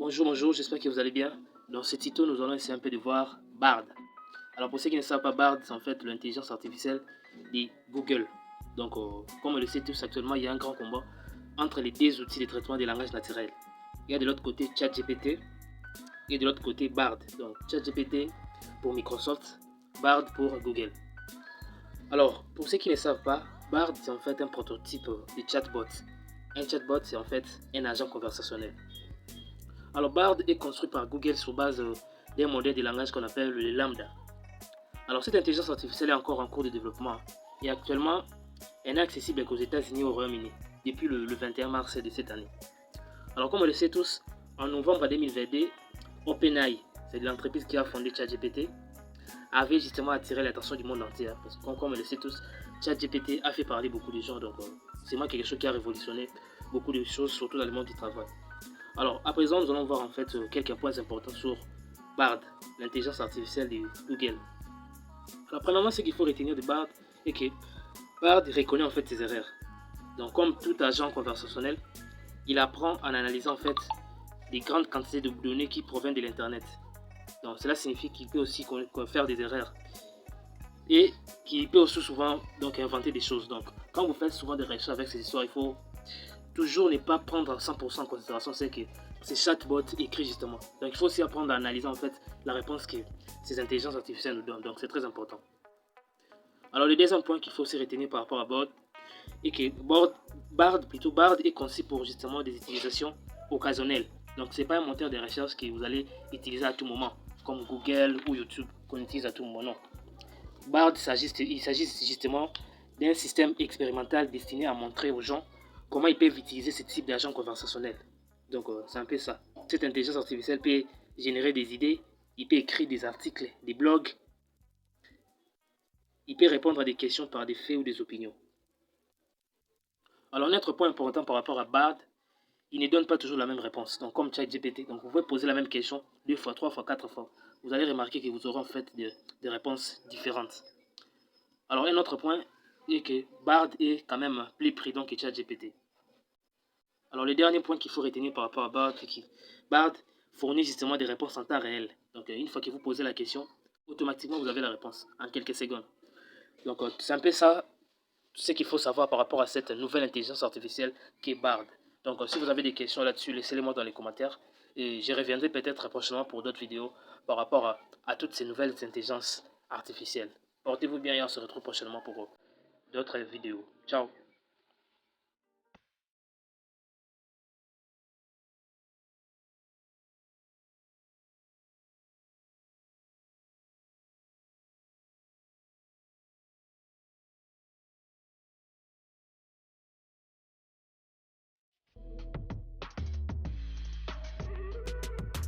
Bonjour, j'espère que vous allez bien. Dans ce tuto, nous allons essayer un peu de voir Bard. Alors pour ceux qui ne savent pas, Bard, c'est en fait l'intelligence artificielle de Google. Donc comme on le sait tous actuellement, il y a un grand combat entre les deux outils de traitement des langages naturels. Il y a de l'autre côté ChatGPT et de l'autre côté Bard. Donc ChatGPT pour Microsoft, Bard pour Google. Alors pour ceux qui ne savent pas, Bard c'est en fait un prototype de chatbot. Un chatbot c'est en fait un agent conversationnel. Alors Bard est construit par Google sur base d'un modèle de langage qu'on appelle le Lambda. Alors cette intelligence artificielle est encore en cours de développement et actuellement elle n'est accessible qu'aux États-Unis et au Royaume-Uni depuis le 21 mars de cette année. Alors comme on le sait tous, en novembre 2022, OpenAI, c'est l'entreprise qui a fondé ChatGPT, avait justement attiré l'attention du monde entier. Parce que comme on le sait tous, ChatGPT a fait parler beaucoup de gens, donc c'est moi quelque chose qui a révolutionné beaucoup de choses, surtout dans le monde du travail. Alors, à présent, nous allons voir en fait quelques points importants sur Bard, l'intelligence artificielle de Google. Alors, premièrement, ce qu'il faut retenir de Bard est que Bard reconnaît en fait ses erreurs. Donc, comme tout agent conversationnel, il apprend en analysant en fait des grandes quantités de données qui proviennent de l'internet. Donc, cela signifie qu'il peut aussi faire des erreurs et qu'il peut aussi souvent donc inventer des choses. Donc, quand vous faites souvent des recherches avec ces histoires, il faut toujours ne pas prendre à 100% en considération ce que ces chatbots écrit justement. Donc il faut aussi apprendre à analyser en fait la réponse que ces intelligences artificielles nous donnent. Donc c'est très important. Alors le deuxième point qu'il faut aussi retenir par rapport à Bard est que Bard est conçu pour justement des utilisations occasionnelles. Donc c'est pas un moteur de recherche que vous allez utiliser à tout moment, comme Google ou YouTube qu'on utilise à tout moment. Non. Bard il s'agit justement d'un système expérimental destiné à montrer aux gens comment ils peuvent utiliser ce type d'agent conversationnel. Donc c'est un peu ça. Cette intelligence artificielle peut générer des idées, il peut écrire des articles, des blogs, il peut répondre à des questions par des faits ou des opinions. Alors un autre point important par rapport à Bard, il ne donne pas toujours la même réponse. Donc comme ChatGPT, donc vous pouvez poser la même question 2 fois, 3 fois, 4 fois. Vous allez remarquer que vous aurez en fait des réponses différentes. Alors un autre point est que Bard est quand même plus prudent que ChatGPT. Alors le dernier point qu'il faut retenir par rapport à Bard, c'est que Bard fournit justement des réponses en temps réel. Donc une fois que vous posez la question, automatiquement vous avez la réponse en quelques secondes. Donc c'est un peu ça, ce qu'il faut savoir par rapport à cette nouvelle intelligence artificielle qui est Bard. Donc si vous avez des questions là-dessus, laissez-les-moi dans les commentaires. Et je reviendrai peut-être prochainement pour d'autres vidéos par rapport à toutes ces nouvelles intelligences artificielles. Portez-vous bien et on se retrouve prochainement pour d'autres vidéos. Ciao.